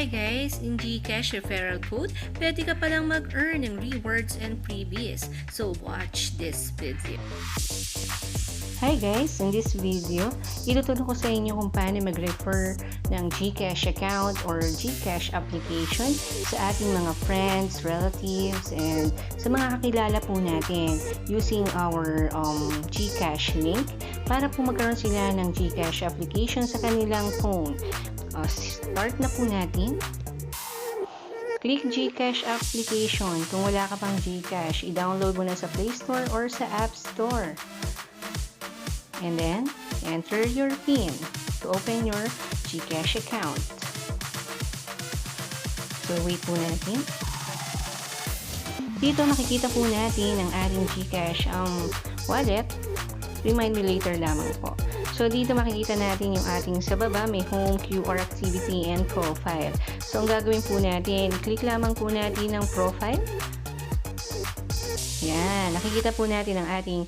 Hi guys! In GCASH Referral Code, pwede ka palang mag-earn ng rewards and freebies. So watch this video. Hi guys! In this video, ituturo ko sa inyo kung paano mag-refer ng GCash account or GCash application sa ating mga friends, relatives, and sa mga kakilala po natin using our GCash link para po magkaroon sila ng GCash application sa kanilang phone. Start na po natin. Click GCash application. Kung wala ka pang GCash, i-download mo na sa Play Store or sa App Store. And then, enter your PIN to open your GCash account. So, wait po natin. Dito makikita po natin ang ating GCash wallet. Remind me later lamang po. So, dito makikita natin yung ating sa baba, may home, QR activity, and profile. So, ang gagawin po natin, click lamang po natin ang profile. Yan, nakikita po natin ang ating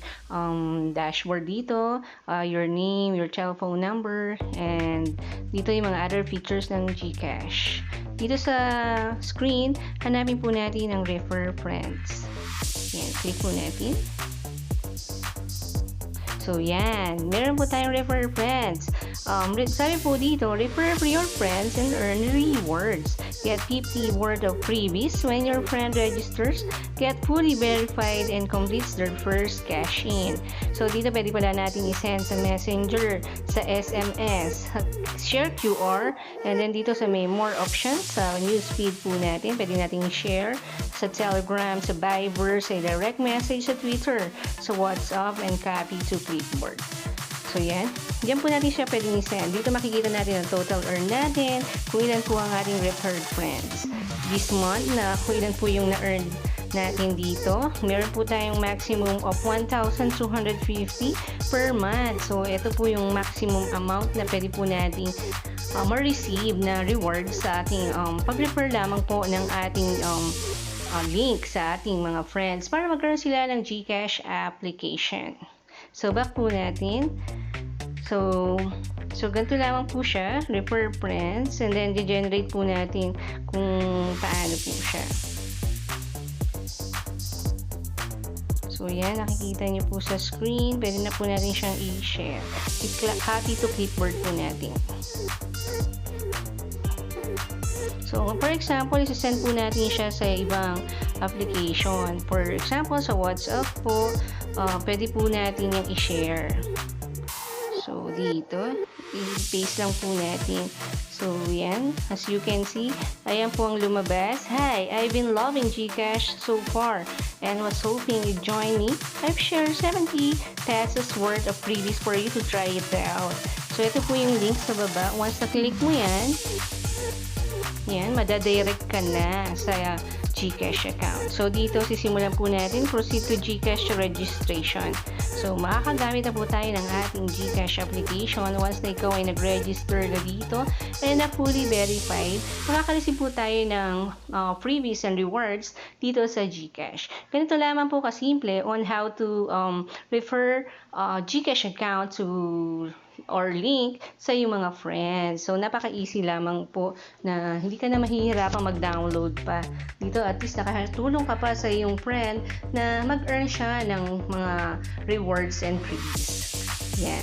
dashboard dito, your name, your telephone number, and dito yung mga other features ng GCash. Dito sa screen, hanapin po natin ang Refer Friends. Yan, click po natin. So, yan. Meron po tayong Refer Friends. Sabi po dito, refer your friends and earn rewards. Get 50 worth of freebies when your friend registers, get fully verified, and completes their first cash-in. So, dito pwede pala natin i-send sa Messenger, sa SMS, share QR, and then dito sa may more options, sa newsfeed po natin, pwede natin i-share sa Telegram, sa Viber, sa direct message sa Twitter, sa WhatsApp, and copy to clipboard. So, yan. Diyan po natin siya pwedeng i-send. Dito makikita natin ang total earn natin, kung ilan po ang ating referred friends. This month, na kung ilan po yung na-earn natin dito. Meron po tayong maximum of 1,250 per month. So, ito po yung maximum amount na pwede po natin ma-receive na reward sa ating pag-refer lamang po ng ating link sa ating mga friends para magkaroon sila ng GCash application. So, back po natin. So ganito lamang po siya, refer friends, and then generate po natin kung paano po siya. So, yan, nakikita niyo po sa screen. Pwede na po natin siyang i-share. Copy to clipboard po natin. So, for example, isi-send po natin siya sa ibang application. For example, sa WhatsApp po, pwede po natin yung i-share. So, dito, i-paste lang po natin. So, yan. As you can see, ayan po ang lumabas. Hi, I've been loving GCash so far and was hoping you'd join me. I've shared 70 pesos worth of freebies for you to try it out. So, ito po yung link sa baba. Once na-click mo yan, madadirect ka na sa GCash account. So, dito sisimulan po natin, proceed to GCash registration. So, makakagamit na po tayo ng ating GCash application once na ikaw ay nag-register na dito and na fully verified. Makakareceive po tayo ng freebies and rewards dito sa GCash. Ganito lamang po kasimple on how to refer GCash account to or link sa iyong mga friends. So, napaka-easy lamang po na hindi ka na mahihirapang mag-download pa. Dito, at least nakatulong ka pa sa iyong friend na mag-earn siya ng mga rewards and freebies. Yan.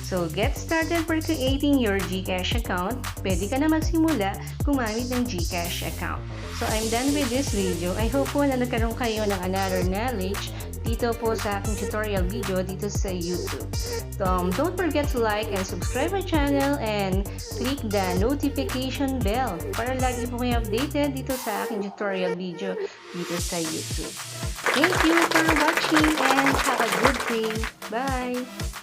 So, get started for creating your GCash account. Pwede ka na magsimula gumamit ng GCash account. So, I'm done with this video. I hope po na nagkaroon kayo ng another knowledge dito po sa aking tutorial video dito sa YouTube. Don't forget to like and subscribe my channel and click the notification bell para lagi po kayo updated dito sa aking tutorial video dito sa YouTube. Thank you for watching and have a good day. Bye!